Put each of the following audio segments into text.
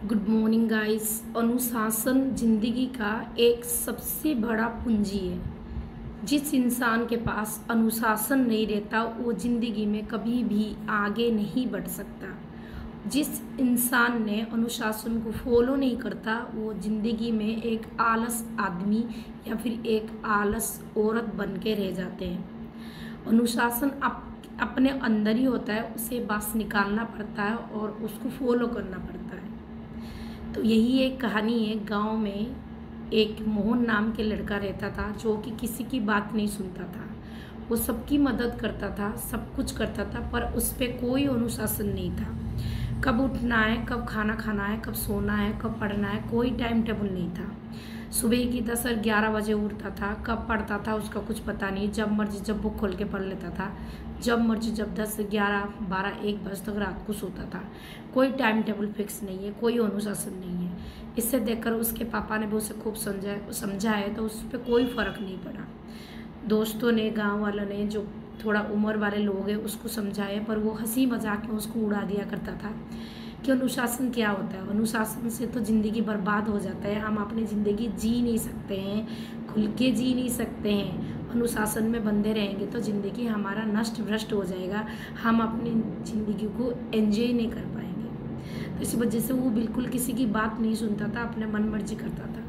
Good morning guys. अनुशासन जिंदगी का एक सबसे बड़ा पूंजी है। जिस इंसान के पास अनुशासन नहीं रहता वो जिंदगी में कभी भी आगे नहीं बढ़ सकता। जिस इंसान ने अनुशासन को फॉलो नहीं करता वो जिंदगी में एक आलस आदमी या फिर एक आलस औरत बन के रह जाते हैं। अनुशासन अपने अंदर ही होता है, उसे बस निकालना पड़ता है और उसको फॉलो करना पड़ता है। तो यही एक कहानी है। गांव में एक मोहन नाम के लड़का रहता था जो कि किसी की बात नहीं सुनता था। वो सबकी मदद करता था, सब कुछ करता था, पर उस पर कोई अनुशासन नहीं था। कब उठना है, कब खाना खाना है, कब सोना है, कब पढ़ना है, कोई टाइम टेबल नहीं था। सुबह की 10 और 11 बजे उठता था, कब पढ़ता था उसका कुछ पता नहीं। जब मर्जी जब बुक खोल के पढ़ लेता था, जब मर्जी जब 10, 11, 12, 1 बजे तक रात को सोता था। कोई टाइम टेबल फिक्स नहीं है, कोई अनुशासन नहीं है। इससे देखकर उसके पापा ने भी उसे खूब समझा है, तो उस पर कोई फ़र्क नहीं पड़ा। दोस्तों ने, गांव वालों ने, जो थोड़ा उम्र वाले लोग हैं उसको समझाए, पर वो हंसी मजाक में उसको उड़ा दिया करता था कि अनुशासन क्या होता है। अनुशासन से तो ज़िंदगी बर्बाद हो जाता है। हम अपनी ज़िंदगी जी नहीं सकते हैं, खुल के जी नहीं सकते हैं। अनुशासन में बंधे रहेंगे तो ज़िंदगी हमारा नष्ट भ्रष्ट हो जाएगा। हम अपनी ज़िंदगी को एंजॉय नहीं कर पाएंगे। तो इस वजह से वो बिल्कुल किसी की बात नहीं सुनता था, अपने मन मर्जी करता था।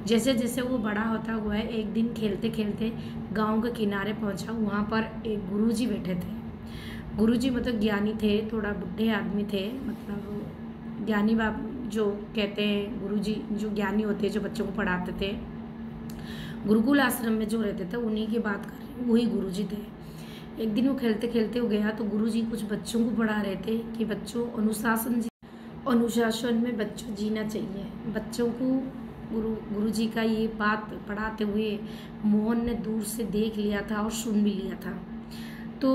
जैसे जैसे वो बड़ा होता हुआ है, एक दिन खेलते खेलते गांव के किनारे पहुंचा। वहाँ पर एक गुरुजी बैठे थे। गुरुजी मतलब ज्ञानी थे, थोड़ा बुढ़े आदमी थे, मतलब ज्ञानी बाप जो कहते हैं। गुरुजी जो ज्ञानी होते हैं, जो बच्चों को पढ़ाते थे, गुरुकुल आश्रम में जो रहते थे, उन्हीं की बात कर रही हूँ, वही गुरुजी थे। एक दिन वो खेलते खेलते हो गया तो गुरुजी कुछ बच्चों को पढ़ा रहे थे कि बच्चों अनुशासन में बच्चों जीना चाहिए। बच्चों को गुरुजी का ये बात पढ़ाते हुए मोहन ने दूर से देख लिया था और सुन भी लिया था। तो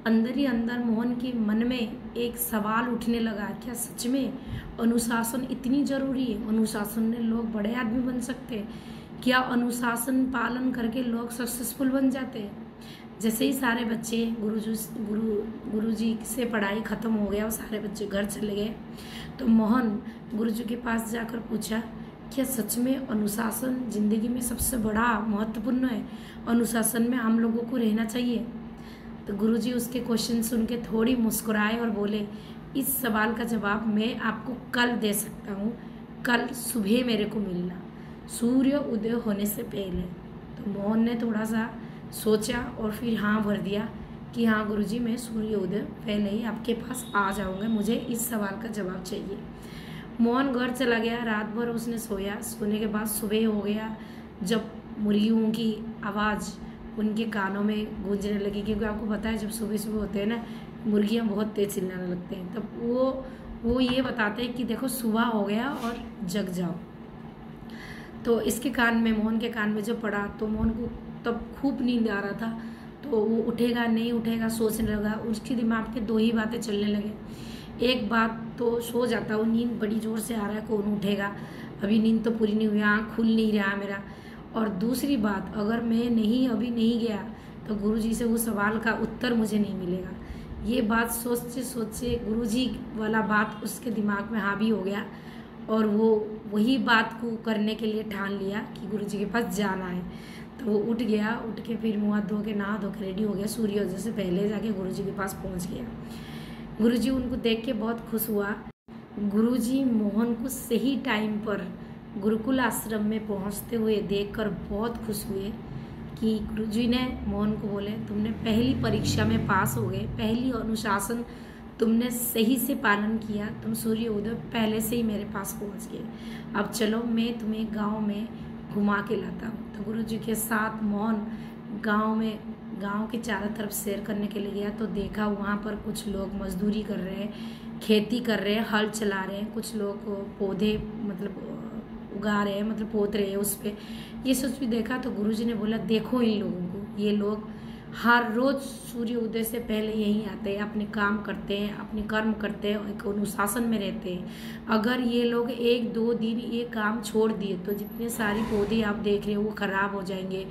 अंदर ही अंदर मोहन के मन में एक सवाल उठने लगा, क्या सच में अनुशासन इतनी ज़रूरी है? अनुशासन में लोग बड़े आदमी बन सकते हैं? क्या अनुशासन पालन करके लोग सक्सेसफुल बन जाते हैं? जैसे ही सारे बच्चे गुरुजी से पढ़ाई ख़त्म हो गया और सारे बच्चे घर चले गए, तो मोहन गुरुजी के पास जाकर पूछा, क्या सच में अनुशासन ज़िंदगी में सबसे बड़ा महत्वपूर्ण है? अनुशासन में हम लोगों को रहना चाहिए? तो गुरुजी उसके क्वेश्चन सुन के थोड़ी मुस्कुराए और बोले, इस सवाल का जवाब मैं आपको कल दे सकता हूँ। कल सुबह मेरे को मिलना, सूर्य उदय होने से पहले। तो मोहन ने थोड़ा सा सोचा और फिर हाँ भर दिया कि हाँ गुरुजी, मैं सूर्य उदय पहले ही आपके पास आ जाऊँगा, मुझे इस सवाल का जवाब चाहिए। मोहन घर चला गया। रात भर उसने सोया। सोने के बाद सुबह हो गया, जब मुर्गियों की आवाज़ उनके कानों में गूंजने लगी, क्योंकि आपको पता है जब सुबह सुबह होते हैं ना, मुर्गियाँ बहुत तेज़ चिल्लाने लगते हैं। तब वो ये बताते हैं कि देखो सुबह हो गया और जग जाओ। तो इसके कान में, मोहन के कान में जब पड़ा तो मोहन को तब खूब नींद आ रहा था। तो वो उठेगा नहीं उठेगा सोचने लगा। उसके दिमाग में दो ही बातें चलने लगे। एक बात तो सो जाता हूँ, नींद बड़ी ज़ोर से आ रहा है, कौन उठेगा, अभी नींद तो पूरी नहीं हुई, आँख खुल नहीं रहा मेरा। और दूसरी बात, अगर मैं अभी नहीं गया तो गुरुजी से वो सवाल का उत्तर मुझे नहीं मिलेगा। ये बात सोचते सोचते गुरुजी वाला बात उसके दिमाग में हावी हो गया और वो वही बात को करने के लिए ठान लिया कि गुरुजी के पास जाना है। तो वो उठ गया। उठ के फिर मुँह हाथ धो के, नहा धो के रेडी हो गया। सूर्योदय से पहले जाके गुरुजी के पास पहुँच गया। गुरुजी उनको देख के बहुत खुश हुआ। गुरुजी मोहन को सही टाइम पर गुरुकुल आश्रम में पहुंचते हुए देखकर बहुत खुश हुए कि गुरुजी ने मोहन को बोले, तुमने पहली परीक्षा में पास हो गए, पहली अनुशासन तुमने सही से पालन किया, तुम सूर्य उदय पहले से ही मेरे पास पहुंच गए। अब चलो मैं तुम्हें गांव में घुमा के लाता हूँ। तो गुरुजी के साथ मोहन गांव के चारों तरफ सैर करने के लिए गया। तो देखा वहाँ पर कुछ लोग मजदूरी कर रहे हैं, खेती कर रहे हैं, हल चला रहे हैं, कुछ लोग पौधे मतलब उगा रहे हैं, मतलब पोत रहे हैं उस पर। ये सोच भी देखा तो गुरुजी ने बोला, देखो इन लोगों को, ये लोग हर रोज़ सूर्य उदय से पहले यहीं आते हैं, अपने काम करते हैं, अपने कर्म करते हैं, एक अनुशासन में रहते हैं। अगर ये लोग 1-2 दिन ये काम छोड़ दिए तो जितने सारी पौधे आप देख रहे हो वो ख़राब हो जाएंगे,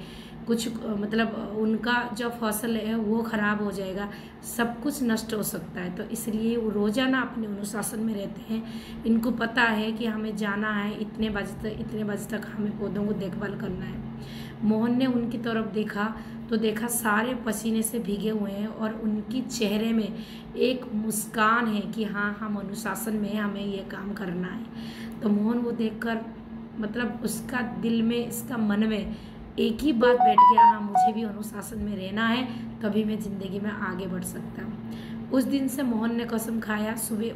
कुछ मतलब उनका जो फसल है वो ख़राब हो जाएगा, सब कुछ नष्ट हो सकता है। तो इसलिए वो रोज़ाना अपने अनुशासन में रहते हैं। इनको पता है कि हमें जाना है इतने बजे तक हमें पौधों को देखभाल करना है। मोहन ने उनकी तरफ देखा तो देखा सारे पसीने से भीगे हुए हैं और उनकी चेहरे में एक मुस्कान है कि हाँ, हम अनुशासन में हैं, हमें ये काम करना है। तो मोहन वो देखकर मतलब उसका दिल में, इसका मन में एक ही बात बैठ गया, हाँ, मुझे भी अनुशासन में रहना है, तभी मैं ज़िंदगी में आगे बढ़ सकता हूँ। उस दिन से मोहन ने कसम खाया। सुबह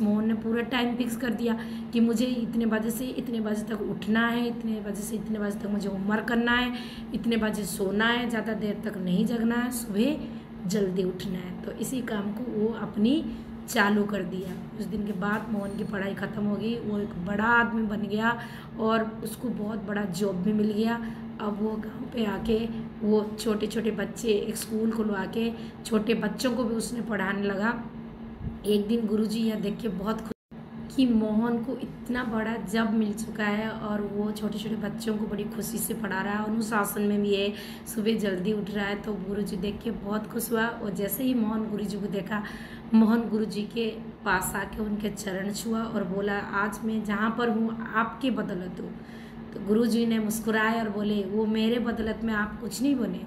मोहन ने पूरा टाइम फिक्स कर दिया कि मुझे इतने बजे से इतने बजे तक उठना है, इतने बजे से इतने बजे तक मुझे होमवर्क करना है, इतने बजे सोना है, ज़्यादा देर तक नहीं जगना है, सुबह जल्दी उठना है। तो इसी काम को वो अपनी चालू कर दिया। उस दिन के बाद मोहन की पढ़ाई ख़त्म हो गई, वो एक बड़ा आदमी बन गया और उसको बहुत बड़ा जॉब भी मिल गया। अब वो गांव पे आके वो छोटे छोटे बच्चे, एक स्कूल खुलवा के छोटे बच्चों को भी उसने पढ़ाने लगा। एक दिन गुरुजी यह देख के बहुत खुश कि मोहन को इतना बड़ा जॉब मिल चुका है और वो छोटे छोटे बच्चों को बड़ी खुशी से पढ़ा रहा है, अनुशासन में भी है, सुबह जल्दी उठ रहा है। तो गुरुजी देख के बहुत खुश हुआ और जैसे ही मोहन गुरुजी को देखा, मोहन गुरुजी के पास आके उनके चरण छुआ और बोला, आज मैं जहाँ पर हूँ आपके बदौलत हूँ। तो गुरुजी ने मुस्कुराए और बोले, वो मेरे बदौलत में आप कुछ नहीं बने,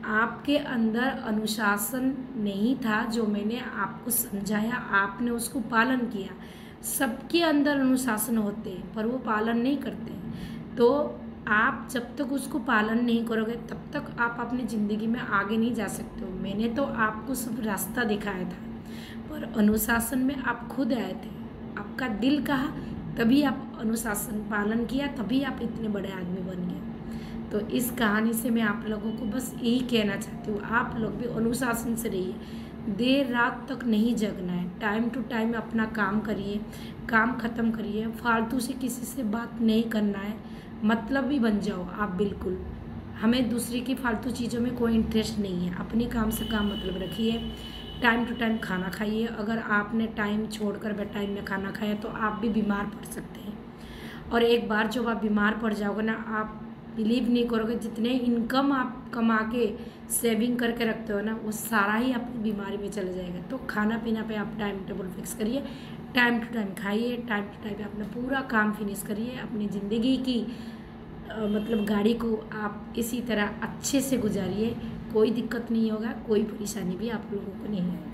आपके अंदर अनुशासन नहीं था, जो मैंने आपको समझाया आपने उसको पालन किया। सबके अंदर अनुशासन होते हैं पर वो पालन नहीं करते। तो आप जब तक उसको पालन नहीं करोगे तब तक आप अपनी ज़िंदगी में आगे नहीं जा सकते हो। मैंने तो आपको सब रास्ता दिखाया था, पर अनुशासन में आप खुद आए थे, आपका दिल कहा, तभी आप अनुशासन पालन किया, तभी आप इतने बड़े आदमी बन गए। तो इस कहानी से मैं आप लोगों को बस यही कहना चाहती हूँ, आप लोग भी अनुशासन से रहिए, देर रात तक नहीं जगना है, टाइम टू टाइम अपना काम करिए, काम ख़त्म करिए, फालतू से किसी से बात नहीं करना है, मतलब भी बन जाओ आप बिल्कुल। हमें दूसरे की फालतू चीज़ों में कोई इंटरेस्ट नहीं है, अपनी काम से काम मतलब रखिए, टाइम टू टाइम खाना खाइए। अगर आपने टाइम छोड़कर बेटाइम में खाना खाया तो आप भी बीमार पड़ सकते हैं, और एक बार जब आप बीमार पड़ जाओगे ना, आप बिलीव नहीं करोगे, जितने इनकम आप कमा के सेविंग करके रखते हो ना, वो सारा ही अपनी बीमारी में चला जाएगा। तो खाना पीना पे आप टाइम टेबल फिक्स करिए, टाइम टू टाइम खाइए, टाइम टू टाइम अपना पूरा काम फिनिश करिए। अपनी ज़िंदगी की मतलब गाड़ी को आप इसी तरह अच्छे से गुजारिए, कोई दिक्कत नहीं होगा, कोई परेशानी भी आप लोगों को नहीं है।